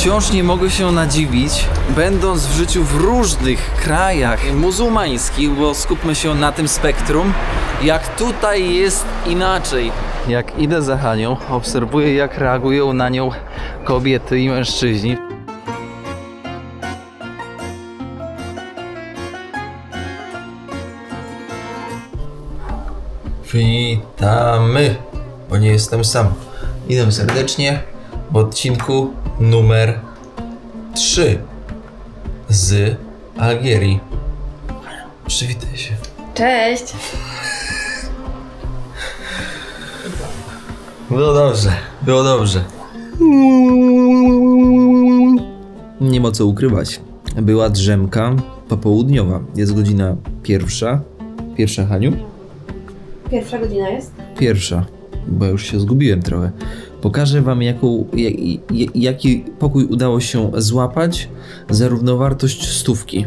Wciąż nie mogę się nadziwić, będąc w życiu w różnych krajach muzułmańskich, bo skupmy się na tym spektrum, jak tutaj jest inaczej. Jak idę za Hanią, obserwuję, jak reagują na nią kobiety i mężczyźni. Witamy, bo nie jestem sam. Witam serdecznie w odcinku numer 3 z Algierii. Przywitaj się. Cześć! Było dobrze, było dobrze. Nie ma co ukrywać. Była drzemka popołudniowa. Jest godzina pierwsza. Pierwsza, Haniu? Pierwsza godzina jest? Pierwsza, bo już się zgubiłem trochę. Pokażę wam, jaki pokój udało się złapać za równowartość stówki.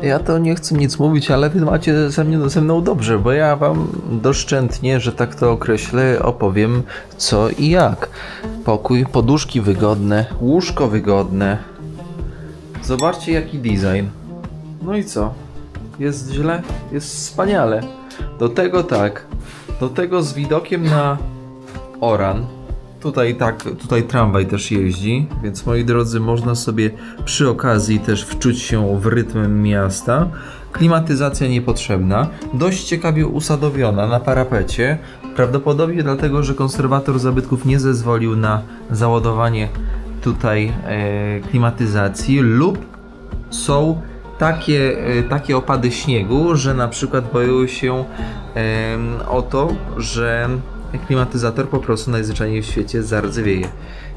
Ja to nie chcę nic mówić, ale wy macie ze mną dobrze, bo ja wam doszczętnie, że tak to określę, opowiem co i jak. Pokój, poduszki wygodne, łóżko wygodne. Zobaczcie, jaki design. No i co? Jest źle? Jest wspaniale. Do tego z widokiem na Oran. Tutaj tramwaj też jeździ, więc moi drodzy, można sobie przy okazji też wczuć się w rytm miasta. Klimatyzacja niepotrzebna, dość ciekawie usadowiona na parapecie, prawdopodobnie dlatego, że konserwator zabytków nie zezwolił na załadowanie tutaj klimatyzacji, lub są takie opady śniegu, że na przykład boją się o to, że klimatyzator po prostu najzwyczajniej w świecie zardzewieje.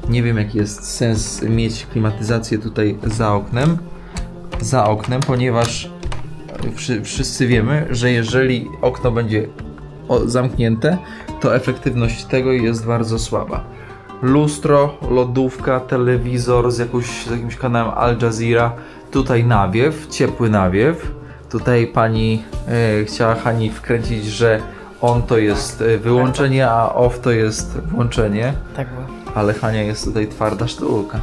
Nie wiem, jaki jest sens mieć klimatyzację tutaj za oknem, ponieważ wszyscy wiemy, że jeżeli okno będzie zamknięte, to efektywność tego jest bardzo słaba. Lustro, lodówka, telewizor z jakimś kanałem Al Jazeera. Tutaj nawiew, ciepły nawiew. Tutaj pani chciała Hani wkręcić, że on to jest wyłączenie, a off to jest włączenie. Tak było. Ale Hania jest tutaj twarda sztuka.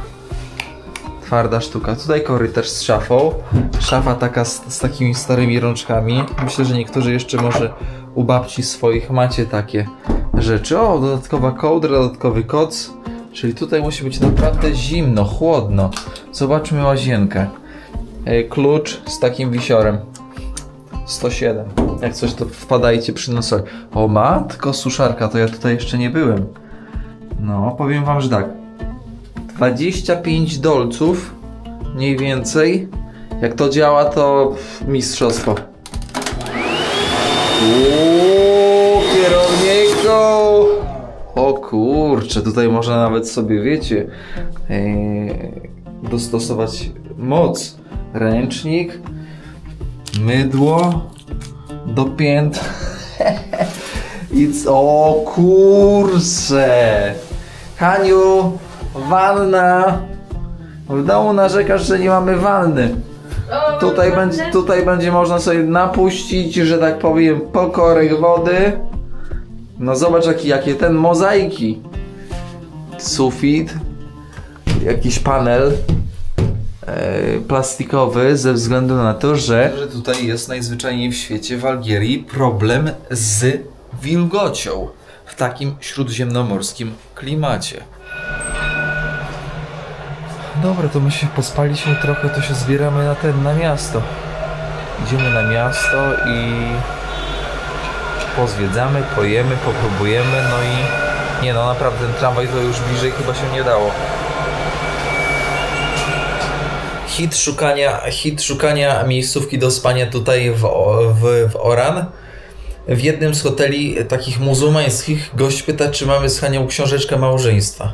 Twarda sztuka. Tutaj korytarz z szafą. Szafa taka z takimi starymi rączkami. Myślę, że niektórzy jeszcze może u babci swoich macie takie rzeczy. O, dodatkowa kołdra, dodatkowy koc. Czyli tutaj musi być naprawdę zimno, chłodno. Zobaczmy łazienkę. Klucz z takim wisiorem. 107. Jak coś, to wpadajcie przy nosie. O matko, suszarka, to ja tutaj jeszcze nie byłem. No, powiem wam, że tak. 25 dolców mniej więcej. Jak to działa, to mistrzostwo. Kierowniku! O kurczę, tutaj można nawet sobie, wiecie, dostosować moc. Ręcznik, mydło do pięt. O kurczę! Haniu, wanna. W domu narzekasz, że nie mamy wanny. Tutaj będzie można sobie napuścić, że tak powiem, pokorek wody. No zobacz, jakie ten mozaiki. Sufit. Jakiś panel plastikowy, ze względu na to, że tutaj jest najzwyczajniej w świecie w Algierii problem z wilgocią w takim śródziemnomorskim klimacie. Dobra, to my się pospaliśmy trochę, to się zbieramy na miasto. Idziemy na miasto i pozwiedzamy, pojemy, popróbujemy, no i nie no, naprawdę ten tramwaj to już bliżej chyba się nie dało. Hit szukania miejscówki do spania tutaj w Oran. W jednym z hoteli takich muzułmańskich gość pyta, czy mamy z Hanią książeczkę małżeństwa.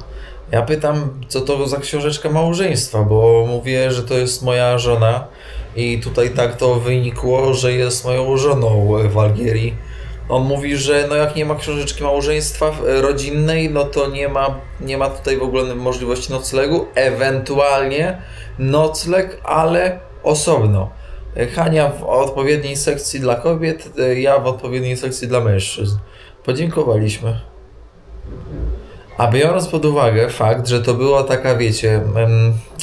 Ja pytam, co to za książeczka małżeństwa, bo mówię, że to jest moja żona i tutaj tak to wynikło, że jest moją żoną w Algierii. On mówi, że no jak nie ma książeczki małżeństwa rodzinnej, no to nie ma tutaj w ogóle możliwości noclegu, ewentualnie nocleg, ale osobno. Hania w odpowiedniej sekcji dla kobiet, ja w odpowiedniej sekcji dla mężczyzn. Podziękowaliśmy. A biorąc pod uwagę fakt, że to była taka, wiecie,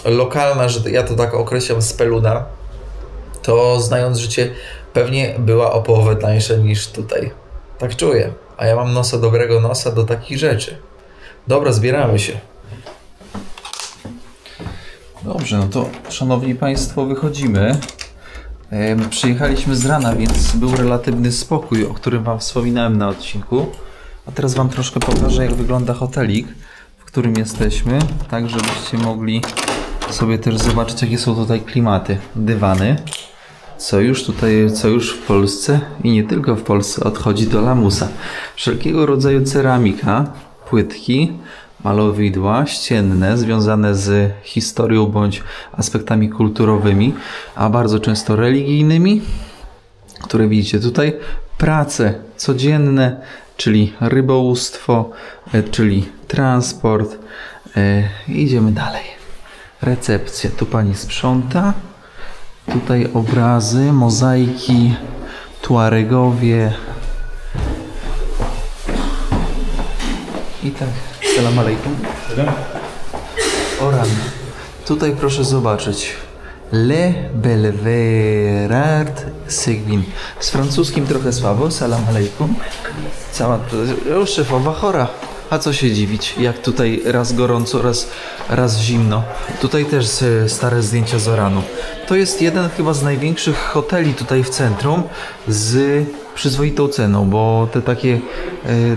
lokalna, że ja to tak określam, speluna, to znając życie, pewnie była o połowę tańsza niż tutaj. Tak czuję. A ja mam dobrego nosa do takich rzeczy. Dobra, zbieramy się. Dobrze, no to szanowni państwo, wychodzimy. Przyjechaliśmy z rana, więc był relatywny spokój, o którym wam wspominałem na odcinku. A teraz wam troszkę pokażę, jak wygląda hotelik, w którym jesteśmy, tak żebyście mogli sobie też zobaczyć, jakie są tutaj klimaty. Dywany, co już w Polsce i nie tylko w Polsce odchodzi do lamusa. Wszelkiego rodzaju ceramika, płytki, malowidła ścienne związane z historią bądź aspektami kulturowymi, a bardzo często religijnymi, które widzicie tutaj. Prace codzienne, czyli rybołówstwo, czyli transport. Idziemy dalej. Recepcja. Tu pani sprząta. Tutaj obrazy, mozaiki, Tuaregowie. I tak. Salam alaikum. Oran. Tutaj proszę zobaczyć. Le Belverard Seguin. Z francuskim trochę słabo. Salam alaikum. Cała już szefowa chora. A co się dziwić, jak tutaj raz gorąco, raz zimno. Tutaj też stare zdjęcia z Oranu. To jest jeden chyba z największych hoteli tutaj w centrum z przyzwoitą ceną, bo te takie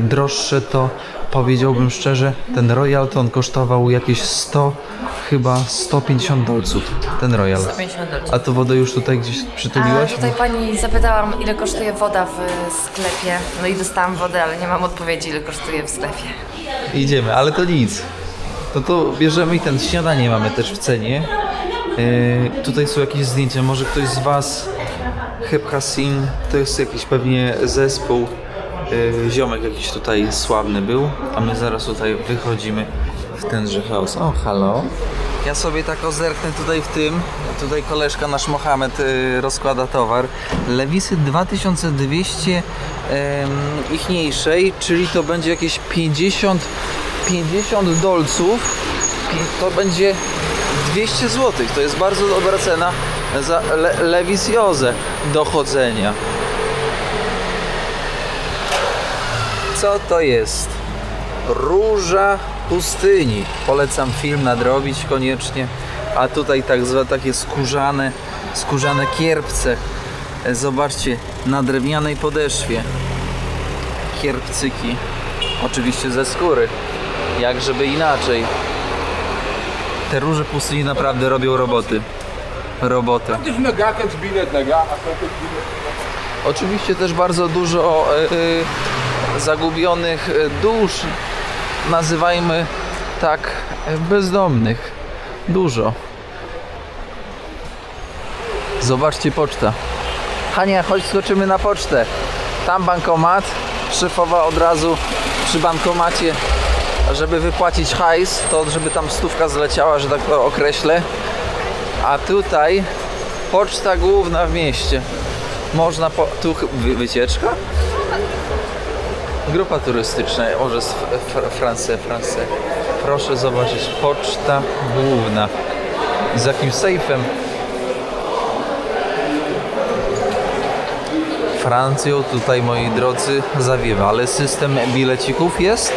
droższe to powiedziałbym szczerze, ten Royal to on kosztował jakieś 150 dolców, ten Royal. 150 dolców. A to wodę już tutaj gdzieś przytuliłaś? A tutaj pani zapytałam, ile kosztuje woda w sklepie. No i dostałam wodę, ale nie mam odpowiedzi, ile kosztuje w sklepie. Idziemy, ale to nic. To bierzemy i ten śniadanie mamy też w cenie. Tutaj są jakieś zdjęcia, może ktoś z was Heb Hassin, to jest jakiś pewnie zespół. Ziomek jakiś tutaj sławny był, a my zaraz tutaj wychodzimy w tenże chaos. O, halo. Ja sobie tak zerknę tutaj w tym. Tutaj koleżka nasz Mohamed rozkłada towar. Lewisy 2200 ichniejszej, czyli to będzie jakieś 50 dolców. To będzie 200 zł. To jest bardzo dobra cena za Levis Jose do chodzenia. Co to jest? Róża pustyni. Polecam film nadrobić koniecznie. A tutaj takie skórzane kierpce. Zobaczcie, na drewnianej podeszwie. Kierpcyki. Oczywiście ze skóry. Jak żeby inaczej. Te róże pustyni naprawdę robią robotę. Oczywiście też bardzo dużo zagubionych dusz, nazywajmy tak, bezdomnych. Dużo. Zobaczcie, poczta. Hania, chodź, skoczymy na pocztę. Tam bankomat. Szefowa od razu przy bankomacie, żeby wypłacić hajs, to żeby tam stówka zleciała, że tak to określę. A tutaj poczta główna w mieście. Można tu wycieczka? Grupa turystyczna, może z Francji. Proszę zobaczyć, poczta główna. Z jakimś sejfem. Francją tutaj, moi drodzy, zawiewa, ale system bilecików jest.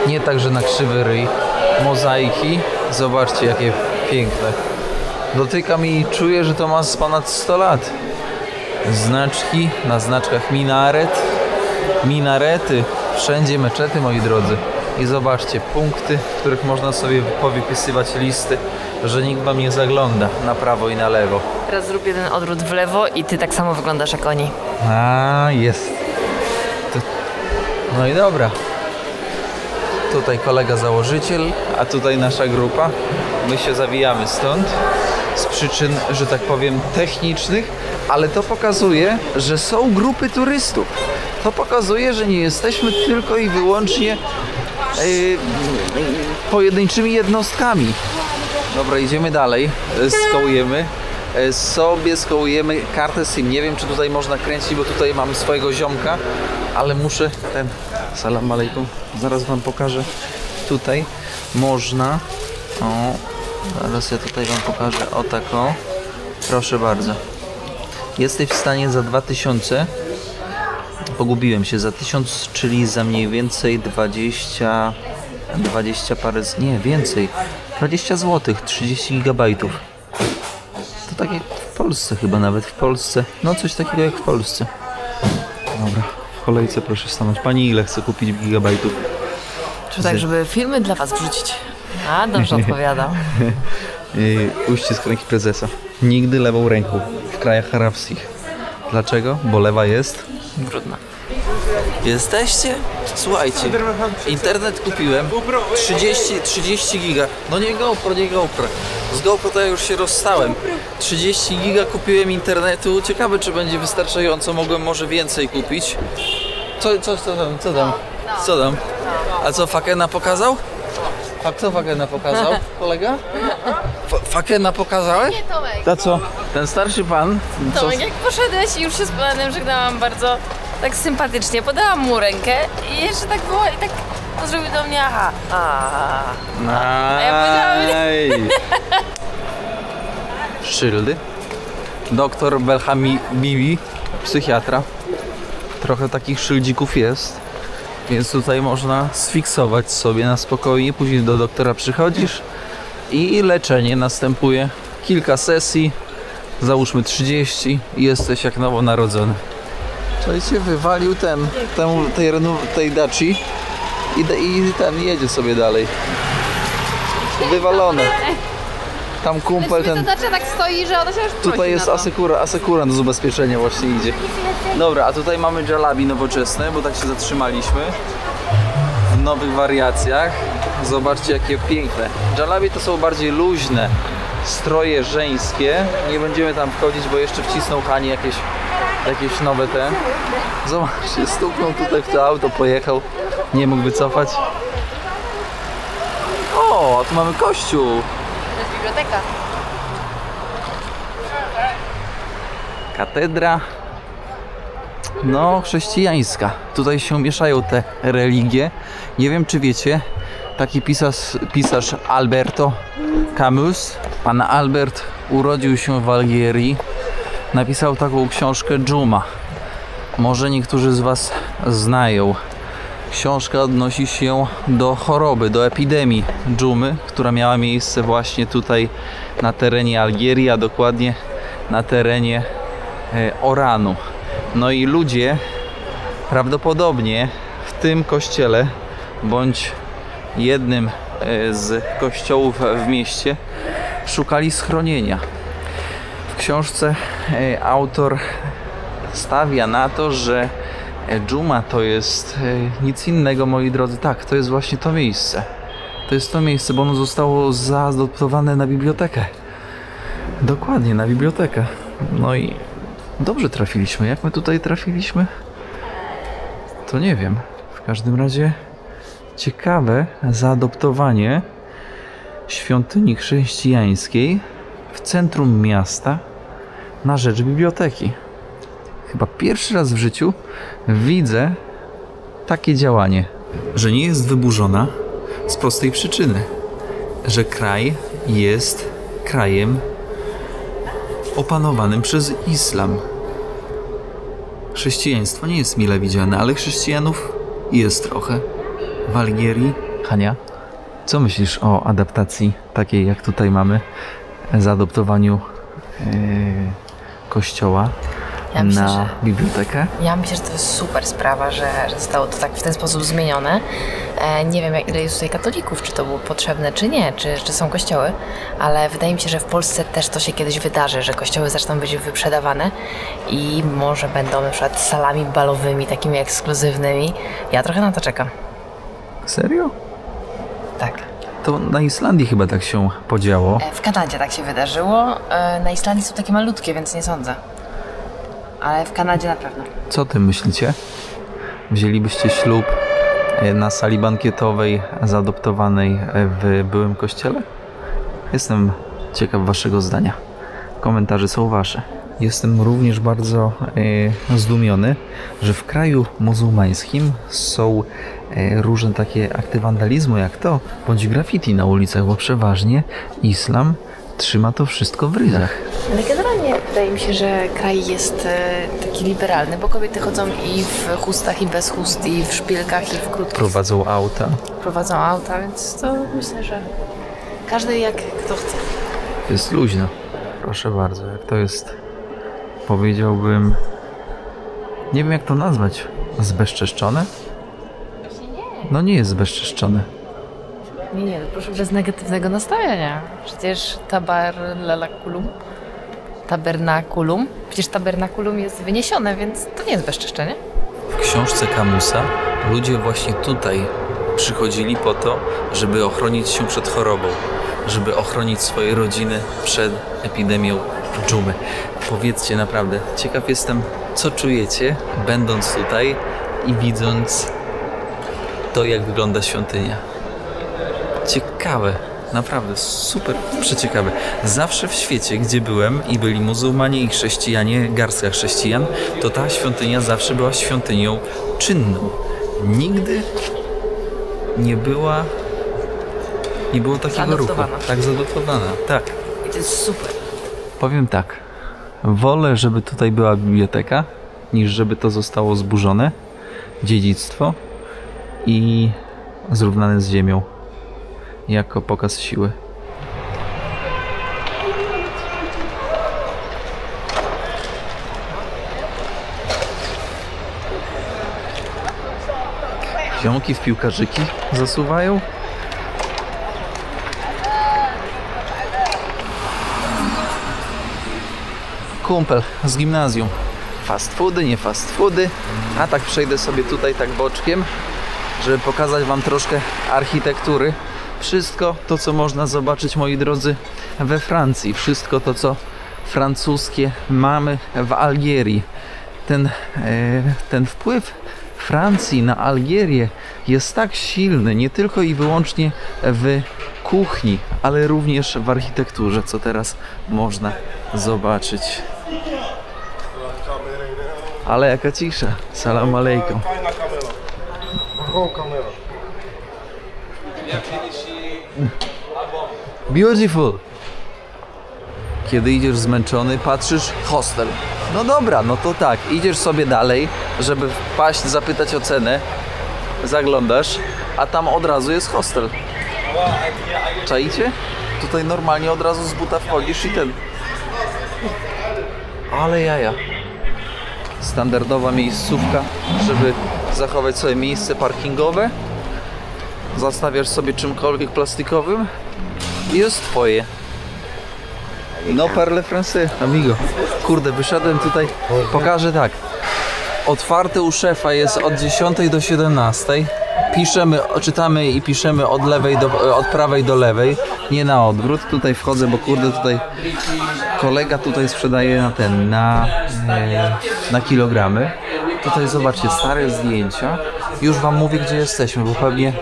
Nie tak, że na krzywy ryj. Mozaiki, zobaczcie jakie piękne. Dotykam i czuję, że to ma z ponad 100 lat. Znaczki, na znaczkach minarety, wszędzie meczety, moi drodzy. I zobaczcie, punkty, w których można sobie powypisywać listy, że nikt wam nie zagląda na prawo i na lewo. Teraz zrób jeden odwrót w lewo i ty tak samo wyglądasz jak oni. A, jest. No i dobra. Tutaj kolega założyciel, a tutaj nasza grupa. My się zawijamy stąd z przyczyn, że tak powiem, technicznych, ale to pokazuje, że są grupy turystów. To pokazuje, że nie jesteśmy tylko i wyłącznie pojedynczymi jednostkami. Dobra, idziemy dalej. Skołujemy kartę SIM. Nie wiem, czy tutaj można kręcić, bo tutaj mam swojego ziomka, ale muszę Salam alaikum. Zaraz wam pokażę tutaj można... O, zaraz ja tutaj wam pokażę. O tak o. Proszę bardzo. Jesteś w stanie za 2000... Pogubiłem się. Za 1000, czyli za mniej więcej 20 parę... Nie, więcej. 20 zł, 30 gigabajtów. To tak jak w Polsce chyba, nawet w Polsce. No coś takiego jak w Polsce. Dobra, w kolejce proszę stanąć. Pani ile chce kupić gigabajtów? Czy tak, żeby filmy dla was wrzucić? A, dobrze odpowiadam. Uścisk ręki prezesa. Nigdy lewą ręką w krajach arabskich. Dlaczego? Bo lewa jest brudna. Jesteście? Słuchajcie, internet kupiłem 30 giga. No nie GoPro, nie GoPro. Z GoPro to ja już się rozstałem. 30 giga kupiłem internetu. Ciekawe, czy będzie wystarczająco. Mogłem może więcej kupić. Co tam? A co, Fakena pokazał? A kto Fakena pokazał? Kolega? Fakena pokazałeś? Nie, Tomek. A co? Ten starszy pan? Tomek, jak poszedłeś i już się z panem żegnałam bardzo tak sympatycznie, podałam mu rękę i jeszcze tak było i tak to zrobił do mnie, aha. A ja powiedziałam, Szyldy. Doktor Belhami Bibi, psychiatra. Trochę takich szyldzików jest, więc tutaj można sfiksować sobie na spokojnie. Później do doktora przychodzisz i leczenie następuje. Kilka sesji, załóżmy 30 i jesteś jak nowonarodzony. Czyli się wywalił tej Daci i ten jedzie sobie dalej. Wywalone. Tam kumpel ten... To znaczy tak stoi, że ona się już prosi. Tutaj jest asekurant z ubezpieczenia właśnie idzie. Dobra, a tutaj mamy jalabi nowoczesne, bo tak się zatrzymaliśmy. W nowych wariacjach. Zobaczcie jakie piękne. Jalabi to są bardziej luźne stroje żeńskie. Nie będziemy tam wchodzić, bo jeszcze wcisnął Hani jakieś nowe te. Zobaczcie, stuknął tutaj w to auto, pojechał. Nie mógł wycofać. O, a tu mamy kościół. To jest biblioteka. Katedra, no chrześcijańska. Tutaj się mieszają te religie. Nie wiem czy wiecie, taki pisarz Alberto Camus, pan Albert urodził się w Algierii. Napisał taką książkę Dżuma. Może niektórzy z was znają. Książka odnosi się do choroby, do epidemii dżumy, która miała miejsce właśnie tutaj na terenie Algierii, a dokładnie na terenie Oranu. No i ludzie prawdopodobnie w tym kościele bądź jednym z kościołów w mieście szukali schronienia. W książce autor stawia na to, że dżuma to jest nic innego, moi drodzy. Tak, to jest właśnie to miejsce. To jest to miejsce, bo ono zostało zaadoptowane na bibliotekę. Dokładnie, na bibliotekę. No i dobrze trafiliśmy. Jak my tutaj trafiliśmy? To nie wiem. W każdym razie ciekawe zaadoptowanie świątyni chrześcijańskiej w centrum miasta na rzecz biblioteki. Chyba pierwszy raz w życiu widzę takie działanie, że nie jest wyburzona z prostej przyczyny, że kraj jest krajem opanowanym przez islam. Chrześcijaństwo nie jest mile widziane, ale chrześcijanów jest trochę. W Algierii. Hania, co myślisz o adaptacji takiej jak tutaj mamy, zaadoptowaniu kościoła na bibliotekę? Ja myślę, że to jest super sprawa, że zostało to tak w ten sposób zmienione. Nie wiem, ile jest tutaj katolików, czy to było potrzebne, czy nie, czy są kościoły, ale wydaje mi się, że w Polsce też to się kiedyś wydarzy, że kościoły zaczną być wyprzedawane i może będą na przykład salami balowymi, takimi ekskluzywnymi. Ja trochę na to czekam. Serio? Tak. To na Islandii chyba tak się podziało. W Kanadzie tak się wydarzyło. Na Islandii są takie malutkie, więc nie sądzę. Ale w Kanadzie na pewno. Co ty myślicie? Wzięlibyście ślub na sali bankietowej zaadoptowanej w byłym kościele? Jestem ciekaw waszego zdania. Komentarze są wasze. Jestem również bardzo zdumiony, że w kraju muzułmańskim są różne takie akty wandalizmu jak to, bądź graffiti na ulicach, bo przeważnie islam trzyma to wszystko w ryzach. Ale generalnie wydaje mi się, że kraj jest taki liberalny, bo kobiety chodzą i w chustach, i bez chust, i w szpilkach, i w krótkich. Prowadzą auta, Więc to myślę, że każdy jak kto chce. Jest luźno. Proszę bardzo, jak to jest, powiedziałbym, nie wiem jak to nazwać, zbezczeszczone? No nie jest zbezczeszczone. Nie, proszę bez negatywnego nastawienia. Przecież tabernakulum, przecież tabernakulum jest wyniesione, więc to nie jest bezczeszczenie. W książce Camusa ludzie właśnie tutaj przychodzili po to, żeby ochronić się przed chorobą, żeby ochronić swoje rodziny przed epidemią dżumy. Powiedzcie naprawdę, ciekaw jestem, co czujecie, będąc tutaj i widząc to, jak wygląda świątynia. Ciekawe, naprawdę super przeciekawe. Zawsze w świecie, gdzie byłem i byli muzułmanie i chrześcijanie, garstka chrześcijan, to ta świątynia zawsze była świątynią czynną. Nigdy nie było takiego ruchu. Tak, zaadoptowana. Tak. I to jest super. Powiem tak, wolę, żeby tutaj była biblioteka, niż żeby to zostało zburzone, dziedzictwo i zrównane z ziemią, jako pokaz siły. Ziomki w piłkarzyki zasuwają. Kumpel z gimnazjum. Fast foody, nie fast foody. A tak przejdę sobie tutaj tak boczkiem, żeby pokazać wam troszkę architektury. Wszystko to, co można zobaczyć, moi drodzy, we Francji. Wszystko to, co francuskie mamy w Algierii. Ten wpływ Francji na Algierię jest tak silny, nie tylko i wyłącznie w kuchni, ale również w architekturze, co teraz można zobaczyć. Ale jaka cisza. Salam alejkum. Beautiful. Kiedy idziesz zmęczony, patrzysz, hostel. No dobra, no to tak, idziesz sobie dalej, żeby wpaść, zapytać o cenę, zaglądasz, a tam od razu jest hostel. Czaicie? Tutaj normalnie od razu z buta wchodzisz i ten. Ale jaja. Standardowa miejscówka, żeby zachować sobie miejsce parkingowe. Zastawiasz sobie czymkolwiek plastikowym i jest twoje. No parle français, amigo. Kurde, wyszedłem tutaj, pokażę tak. Otwarte u szefa jest od 10 do 17. Czytamy i piszemy od prawej do lewej, nie na odwrót. Tutaj wchodzę, bo kurde, tutaj kolega tutaj sprzedaje na kilogramy. Tutaj zobaczcie, stare zdjęcia. Już wam mówię, gdzie jesteśmy, bo pewnie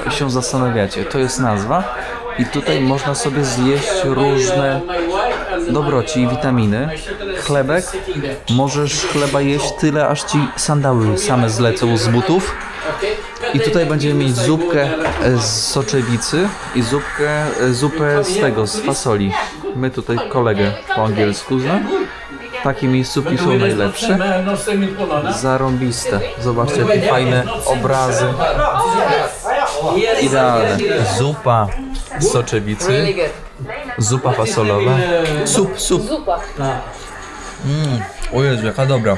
się zastanawiacie. To jest nazwa i tutaj można sobie zjeść różne dobroci i witaminy. Chlebek. Możesz chleba jeść tyle, aż ci sandały same zlecą z butów. I tutaj będziemy mieć zupkę z soczewicy i zupę z fasoli. My tutaj kolegę po angielsku znam. Takie miejscówki są najlepsze. Zarąbiste. Zobaczcie, jakie fajne obrazy. Idealne. Zupa z soczewicy. Zupa fasolowa. Sup. O Jezu, jaka dobra.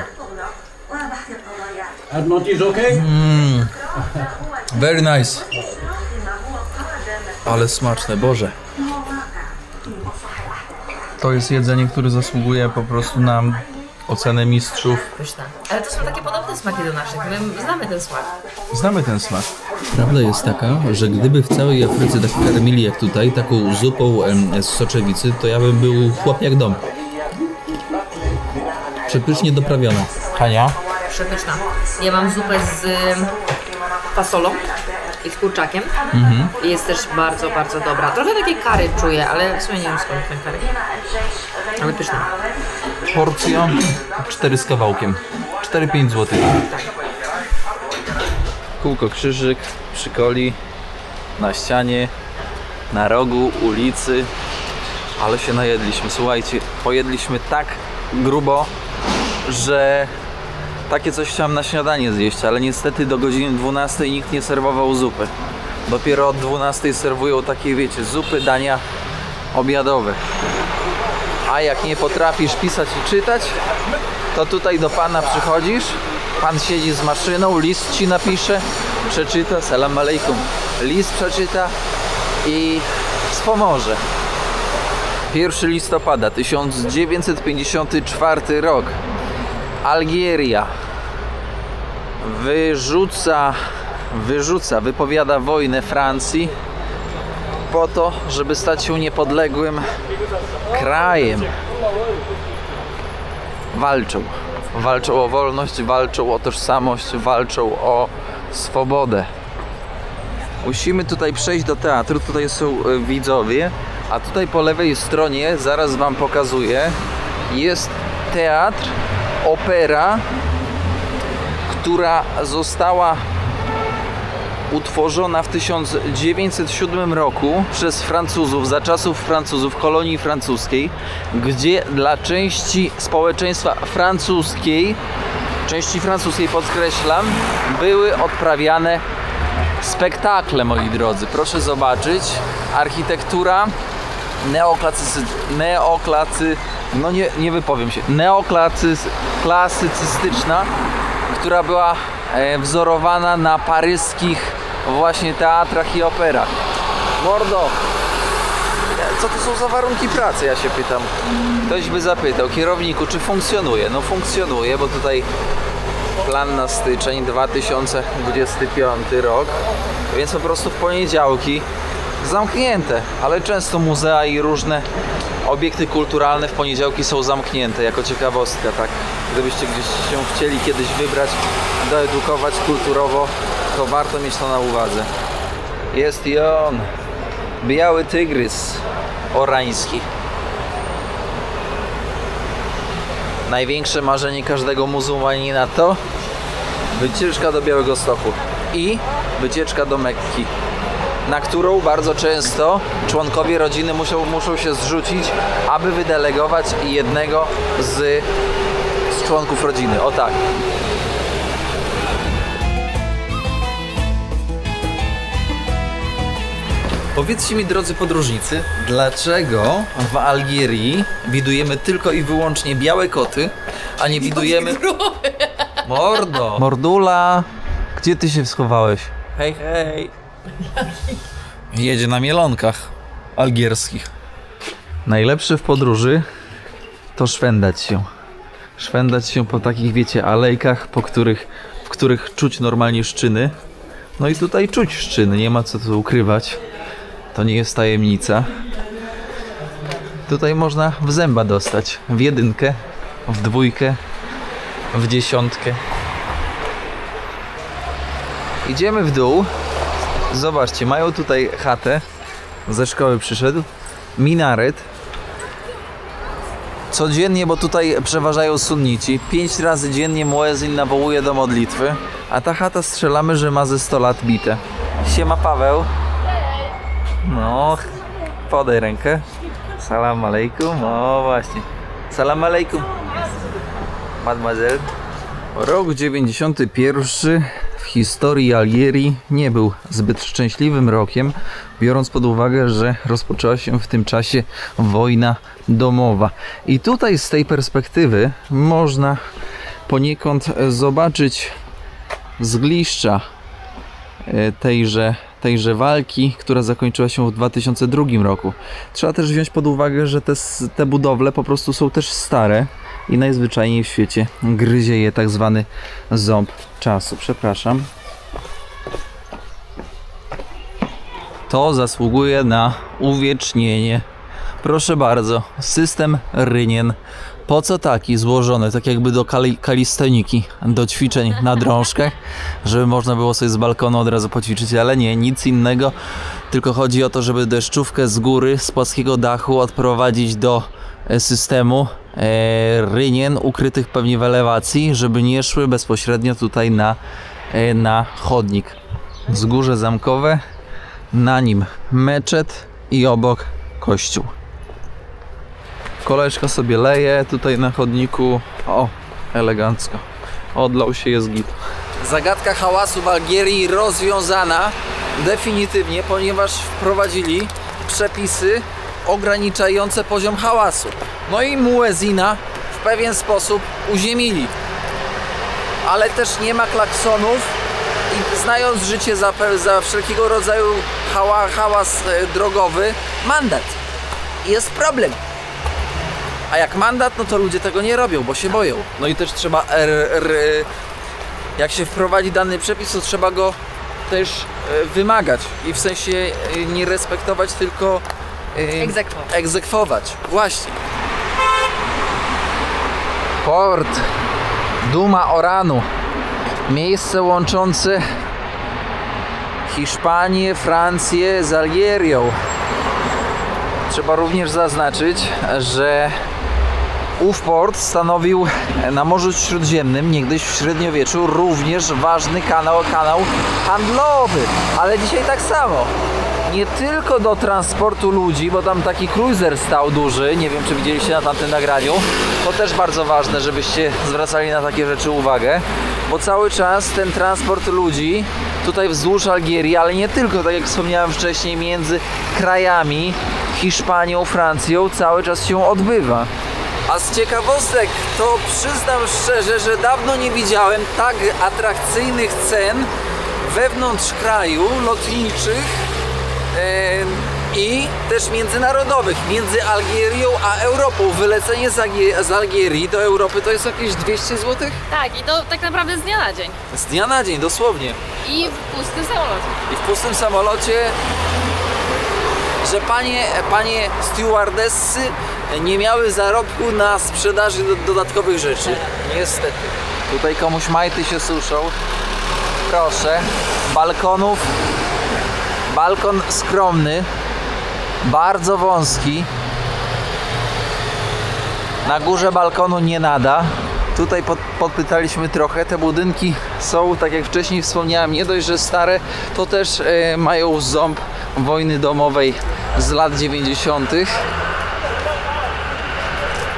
Very nice. Ale smaczne, Boże. To jest jedzenie, które zasługuje po prostu na ocenę mistrzów. Pyszne. Ale to są takie podobne smaki do naszych. My znamy ten smak. Znamy ten smak. Prawda jest taka, że gdyby w całej Afryce tak karmili jak tutaj, taką zupą z soczewicy, to ja bym był chłop jak dom. Przepysznie doprawiona. Hania? Przepyszna. Ja mam zupę z fasolą i z kurczakiem. I jest też bardzo, bardzo dobra. Trochę takiej kary czuję, ale w sumie nie wiem skąd ten kary. Ale pyszna. Porcja 4 z kawałkiem. 4-5 zł. Tak. Kółko krzyżyk przy coli, na ścianie, na rogu ulicy. Ale się najedliśmy. Słuchajcie, pojedliśmy tak grubo, że takie coś chciałem na śniadanie zjeść, ale niestety do godziny 12 nikt nie serwował zupy. Dopiero od 12 serwują takie, wiecie, zupy, dania obiadowe. A jak nie potrafisz pisać i czytać, to tutaj do pana przychodzisz, pan siedzi z maszyną, list ci napisze, przeczyta, salam alejkum, list przeczyta i wspomoże. 1 listopada 1954 rok. Algieria wypowiada wojnę Francji po to, żeby stać się niepodległym krajem. Walczą o wolność, walczą o tożsamość, walczą o swobodę. Musimy tutaj przejść do teatru, tutaj są widzowie, a tutaj po lewej stronie, zaraz wam pokazuję, jest teatr, opera, która została utworzona w 1907 roku przez Francuzów, za czasów Francuzów, kolonii francuskiej, gdzie dla części społeczeństwa francuskiej, podkreślam, były odprawiane spektakle, moi drodzy. Proszę zobaczyć, architektura neoklasycystyczna, która była wzorowana na paryskich właśnie teatrach i operach. Mordo, co to są za warunki pracy, ja się pytam. Ktoś by zapytał, kierowniku, czy funkcjonuje? No funkcjonuje, bo tutaj plan na styczeń 2025 rok, więc po prostu w poniedziałki zamknięte, ale często muzea i różne obiekty kulturalne w poniedziałki są zamknięte, jako ciekawostka, tak? Gdybyście gdzieś się chcieli kiedyś wybrać, doedukować kulturowo, to warto mieć to na uwadze. Jest i on, biały tygrys orański. Największe marzenie każdego muzułmanina to wycieczka do Białegostoku i wycieczka do Mekki, na którą bardzo często członkowie rodziny muszą się zrzucić, aby wydelegować jednego z członków rodziny. O tak. Powiedzcie mi, drodzy podróżnicy, dlaczego w Algierii widujemy tylko i wyłącznie białe koty, a nie widujemy... Mordo! Mordula! Gdzie ty się schowałeś? Hej, hej! Jedzie na mielonkach algierskich. Najlepsze w podróży to szwendać się. Szwendać się po takich, wiecie, alejkach, w których czuć normalnie szczyny. No i tutaj czuć szczyny, nie ma co tu ukrywać. To nie jest tajemnica. Tutaj można w zęba dostać. W 1, w 2, w 10. Idziemy w dół. Zobaczcie, mają tutaj chatę. Ze szkoły przyszedł. Minaret. Codziennie, bo tutaj przeważają sunnici. 5 razy dziennie muezyn nawołuje do modlitwy. A ta chata, strzelamy, że ma ze 100 lat bite. Siema, Paweł. No, podaj rękę. Salam alejkum. O właśnie. Salam alejkum. Mademoiselle. Rok 91 w historii Algierii nie był zbyt szczęśliwym rokiem, biorąc pod uwagę, że rozpoczęła się w tym czasie wojna domowa. I tutaj z tej perspektywy można poniekąd zobaczyć zgliszcza tejże walki, która zakończyła się w 2002 roku. Trzeba też wziąć pod uwagę, że te budowle po prostu są też stare i najzwyczajniej w świecie gryzie je tak zwany ząb czasu. Przepraszam. To zasługuje na uwiecznienie. Proszę bardzo, system rynien. Po co taki złożony, tak jakby do kalisteniki, do ćwiczeń na drążkach, żeby można było sobie z balkonu od razu poćwiczyć, ale nie, nic innego, tylko chodzi o to, żeby deszczówkę z góry, z płaskiego dachu odprowadzić do systemu rynien ukrytych pewnie w elewacji, żeby nie szły bezpośrednio tutaj na chodnik. Wzgórze zamkowe, na nim meczet i obok kościół. Koleżka sobie leje tutaj na chodniku. O, elegancko. Odlał się, jest git. Zagadka hałasu w Algierii rozwiązana definitywnie, ponieważ wprowadzili przepisy ograniczające poziom hałasu. No i muezina w pewien sposób uziemili. Ale też nie ma klaksonów i znając życie za wszelkiego rodzaju hałas drogowy, mandat. Jest problem. A jak mandat, no to ludzie tego nie robią, bo się boją. No i też trzeba, jak się wprowadzi dany przepis, to trzeba go też wymagać. I w sensie nie respektować, tylko egzekwować. Właśnie. Port Duma Oranu. Miejsce łączące Hiszpanię, Francję z Algierią. Trzeba również zaznaczyć, że ów port stanowił na Morzu Śródziemnym niegdyś w średniowieczu również ważny kanał handlowy, ale dzisiaj tak samo. Nie tylko do transportu ludzi, bo tam taki cruiser stał duży, nie wiem czy widzieliście na tamtym nagraniu, to też bardzo ważne, żebyście zwracali na takie rzeczy uwagę, bo cały czas ten transport ludzi tutaj wzdłuż Algierii, ale nie tylko, tak jak wspomniałem wcześniej, między krajami Hiszpanią, Francją cały czas się odbywa. A z ciekawostek to przyznam szczerze, że dawno nie widziałem tak atrakcyjnych cen wewnątrz kraju, lotniczych i też międzynarodowych, między Algierią a Europą. Wylecenie z Algierii do Europy to jest jakieś 200 zł? Tak, i to tak naprawdę z dnia na dzień. Z dnia na dzień, dosłownie. I w pustym samolocie. I w pustym samolocie, że panie stewardessy nie miały zarobku na sprzedaży dodatkowych rzeczy. Niestety. Tutaj komuś majty się suszą. Proszę. Balkonów. Balkon skromny. Bardzo wąski. Na górze balkonu nie nada. Tutaj podpytaliśmy trochę. Te budynki są, tak jak wcześniej wspomniałem, nie dość, że stare, to też mają ząb wojny domowej z lat 90.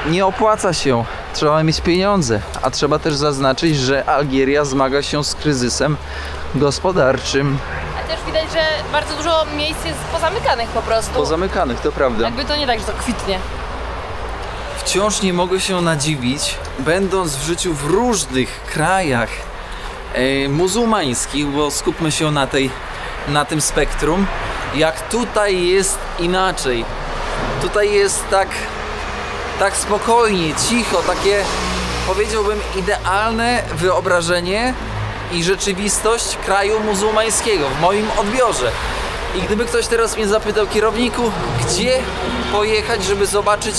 Nie opłaca się. Trzeba mieć pieniądze. A trzeba też zaznaczyć, że Algieria zmaga się z kryzysem gospodarczym. A też widać, że bardzo dużo miejsc jest pozamykanych po prostu. Pozamykanych, to prawda. Jakby to nie tak, że to kwitnie. Wciąż nie mogę się nadziwić, będąc w życiu w różnych krajach muzułmańskich, bo skupmy się na tym spektrum, jak tutaj jest inaczej. Tutaj jest tak spokojnie, cicho, takie, powiedziałbym, idealne wyobrażenie i rzeczywistość kraju muzułmańskiego w moim odbiorze. I gdyby ktoś teraz mnie zapytał, kierowniku, gdzie pojechać, żeby zobaczyć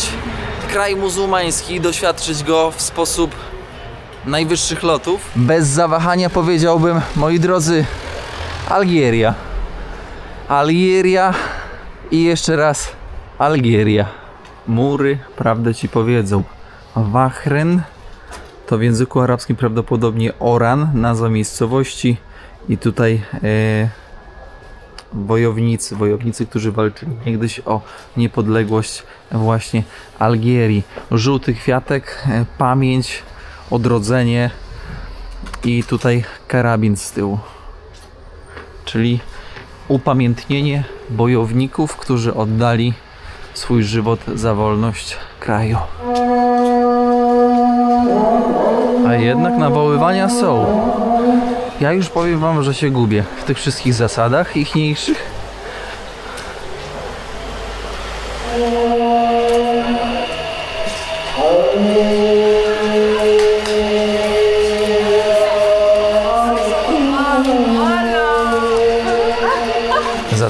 kraj muzułmański i doświadczyć go w sposób najwyższych lotów, bez zawahania powiedziałbym, moi drodzy, Algieria. Algieria i jeszcze raz Algieria. Mury, prawdę ci powiedzą. Wahryn to w języku arabskim prawdopodobnie Oran, nazwa miejscowości, i tutaj wojownicy, którzy walczyli niegdyś o niepodległość właśnie Algierii. Żółty kwiatek, pamięć, odrodzenie i tutaj karabin z tyłu. Czyli upamiętnienie bojowników, którzy oddali swój żywot za wolność kraju. A jednak nawoływania są. Ja już powiem wam, że się gubię w tych wszystkich zasadach ichniejszych.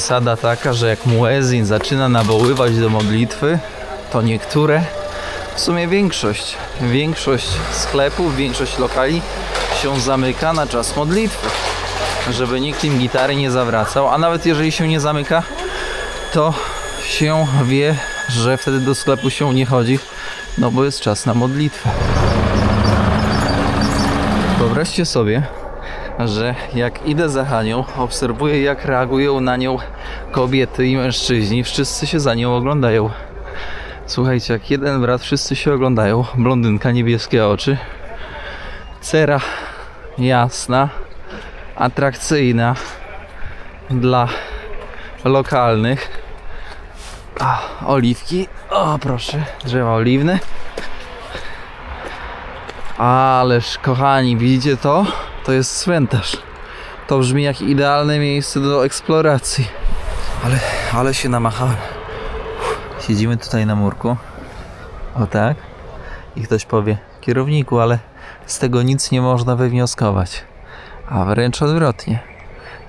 zasada taka, że jak muezin zaczyna nawoływać do modlitwy, to niektóre, w sumie większość sklepów, większość lokali się zamyka na czas modlitwy, żeby nikt im gitary nie zawracał, a nawet jeżeli się nie zamyka, to się wie, że wtedy do sklepu się nie chodzi, no bo jest czas na modlitwę. Wyobraźcie sobie, że jak idę za Hanią, obserwuję, jak reagują na nią kobiety i mężczyźni, wszyscy się za nią oglądają. Słuchajcie, jak jeden brat, wszyscy się oglądają. Blondynka, niebieskie oczy, cera jasna, atrakcyjna dla lokalnych. Oliwki, o proszę, drzewa oliwne. Ależ kochani, widzicie to? To jest cmentarz. To brzmi jak idealne miejsce do eksploracji. Ale się namachałem. Siedzimy tutaj na murku. O tak. I ktoś powie: kierowniku, ale z tego nic nie można wywnioskować. A wręcz odwrotnie.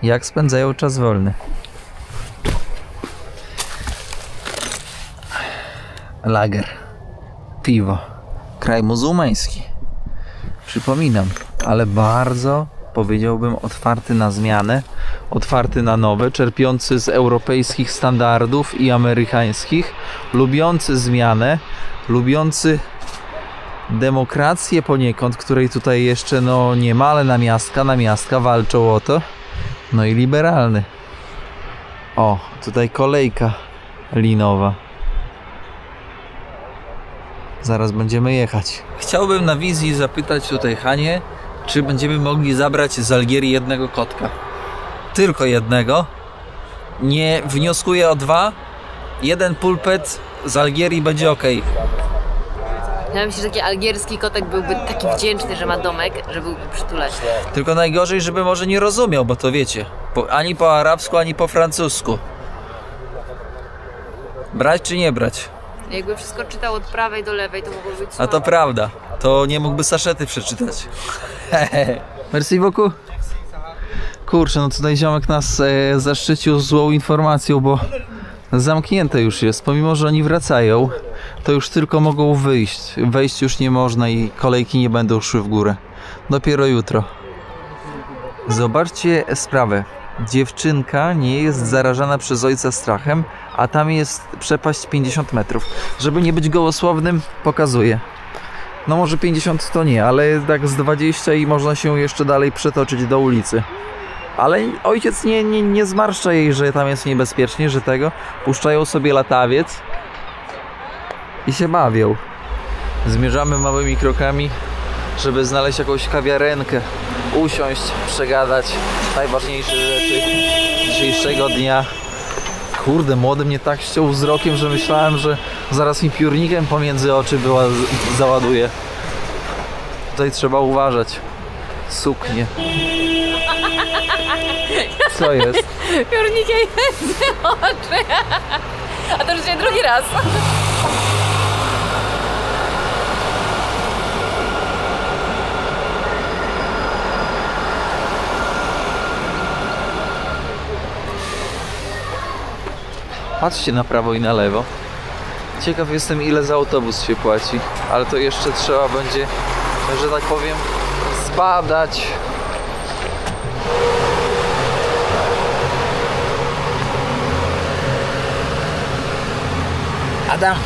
Jak spędzają czas wolny. Lager. Piwo. Kraj muzułmański. Przypominam, ale bardzo, powiedziałbym, otwarty na zmianę, otwarty na nowe, czerpiący z europejskich standardów i amerykańskich, lubiący zmianę, lubiący demokrację poniekąd, której tutaj jeszcze nie ma, ale namiastka walczą o to. No i liberalny. O, tutaj kolejka linowa. Zaraz będziemy jechać. Chciałbym na wizji zapytać tutaj Hanię, czy będziemy mogli zabrać z Algierii jednego kotka. Tylko jednego. Nie wnioskuję o 2. Jeden pulpet z Algierii będzie ok. Ja myślę, że taki algierski kotek byłby taki wdzięczny, że ma domek, że byłby przytulać. Tylko najgorzej, żeby może nie rozumiał, bo to wiecie, ani po arabsku, ani po francusku. Brać czy nie brać? Jakby wszystko czytał od prawej do lewej, to mogłoby być słabo. A to prawda, to nie mógłby saszety przeczytać. Merci beaucoup. Kurczę, no tutaj ziomek nas zaszczycił złą informacją, bo zamknięte już jest. Pomimo, że oni wracają, to już tylko mogą wyjść. Wejść już nie można i kolejki nie będą szły w górę. Dopiero jutro. Zobaczcie sprawę. Dziewczynka nie jest zarażana przez ojca strachem, a tam jest przepaść 50 metrów. Żeby nie być gołosłownym, pokazuję. No może 50 to nie, ale tak z 20 i można się jeszcze dalej przetoczyć do ulicy. Ale ojciec nie zmarszcza jej, że tam jest niebezpiecznie, że tego. Puszczają sobie latawiec i się bawią. Zmierzamy małymi krokami, żeby znaleźć jakąś kawiarenkę, usiąść, przegadać najważniejsze rzeczy dzisiejszego dnia. Kurde, młody mnie tak ściął wzrokiem, że myślałem, że zaraz mi piórnikiem pomiędzy oczy załaduje. Tutaj trzeba uważać. Suknie. Co jest? Piórnikiem między oczy. A to już nie drugi raz. Patrzcie na prawo i na lewo. Ciekaw jestem, ile za autobus się płaci, ale to jeszcze trzeba będzie, że tak powiem, zbadać. Adam!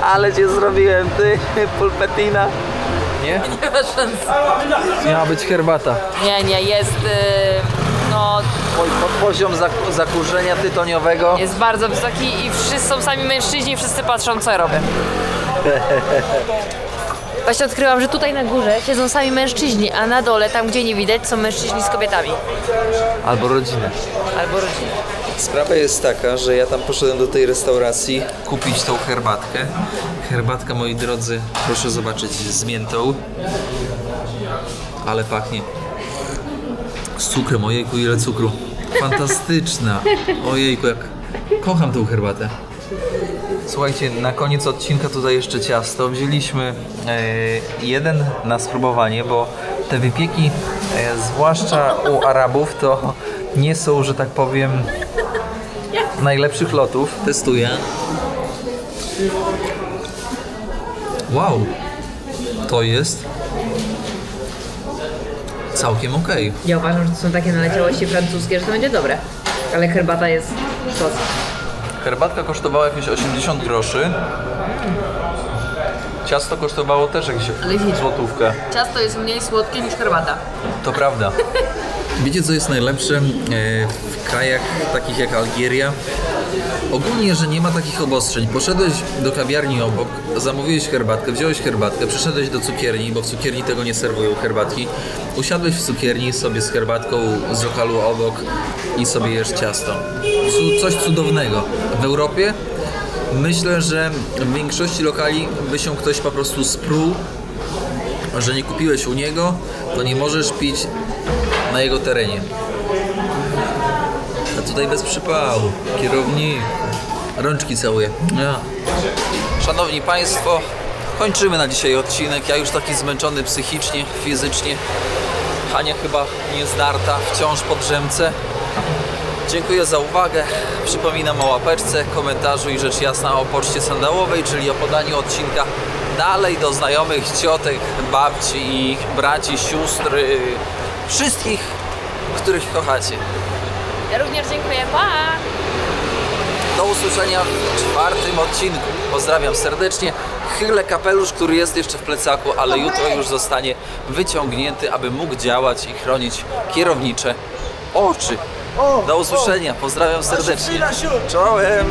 Ale cię zrobiłem, ty, pulpetina. Nie? Nie ma szans. Miała być herbata. Nie, jest no... Poziom zakurzenia tytoniowego jest bardzo wysoki i wszyscy są sami mężczyźni, wszyscy patrzą, co ja robię. Właśnie odkryłam, że tutaj na górze siedzą sami mężczyźni, a na dole, tam gdzie nie widać, są mężczyźni z kobietami. Albo rodziny. Sprawa jest taka, że ja tam poszedłem do tej restauracji kupić tą herbatkę. Herbatka, moi drodzy, proszę zobaczyć, z miętą. Ale pachnie z cukrem. Ojejku, ile cukru. Fantastyczna. Ojejku, jak kocham tą herbatę. Słuchajcie, na koniec odcinka tutaj jeszcze ciasto. Wzięliśmy jeden na spróbowanie, bo te wypieki, zwłaszcza u Arabów, to nie są, że tak powiem, najlepszych lotów. Testuję. Wow, to jest całkiem okej. Ja uważam, że to są takie naleciałości francuskie, że to będzie dobre. Ale herbata jest sztos. Herbatka kosztowała jakieś 80 groszy. Ciasto kosztowało też jakieś złotówkę. Ciasto jest mniej słodkie niż herbata. To prawda. Wiecie, co jest najlepsze w krajach takich jak Algieria? Ogólnie, że nie ma takich obostrzeń. Poszedłeś do kawiarni obok, zamówiłeś herbatkę, wziąłeś herbatkę, przyszedłeś do cukierni, bo w cukierni tego nie serwują herbatki. Usiadłeś w cukierni sobie z herbatką z lokalu obok i sobie jesz ciasto. Coś cudownego. W Europie myślę, że w większości lokali by się ktoś po prostu spruł, że nie kupiłeś u niego, to nie możesz pić na jego terenie. A tutaj bez przypału. Kierownik. Rączki całuję. Ja. Szanowni Państwo, kończymy na dzisiaj odcinek. Ja już taki zmęczony psychicznie, fizycznie. Hania chyba nie zdarta, wciąż po drzemce. Dziękuję za uwagę. Przypominam o łapeczce, komentarzu i rzecz jasna o poczcie sandałowej, czyli o podaniu odcinka dalej do znajomych, ciotek, babci i braci, sióstr, wszystkich, których kochacie. Ja również dziękuję, pa! Do usłyszenia w 4. odcinku. Pozdrawiam serdecznie. Chylę kapelusz, który jest jeszcze w plecaku, ale jutro już zostanie wyciągnięty, aby mógł działać i chronić kierownicze oczy. Do usłyszenia. Pozdrawiam serdecznie. Czołem!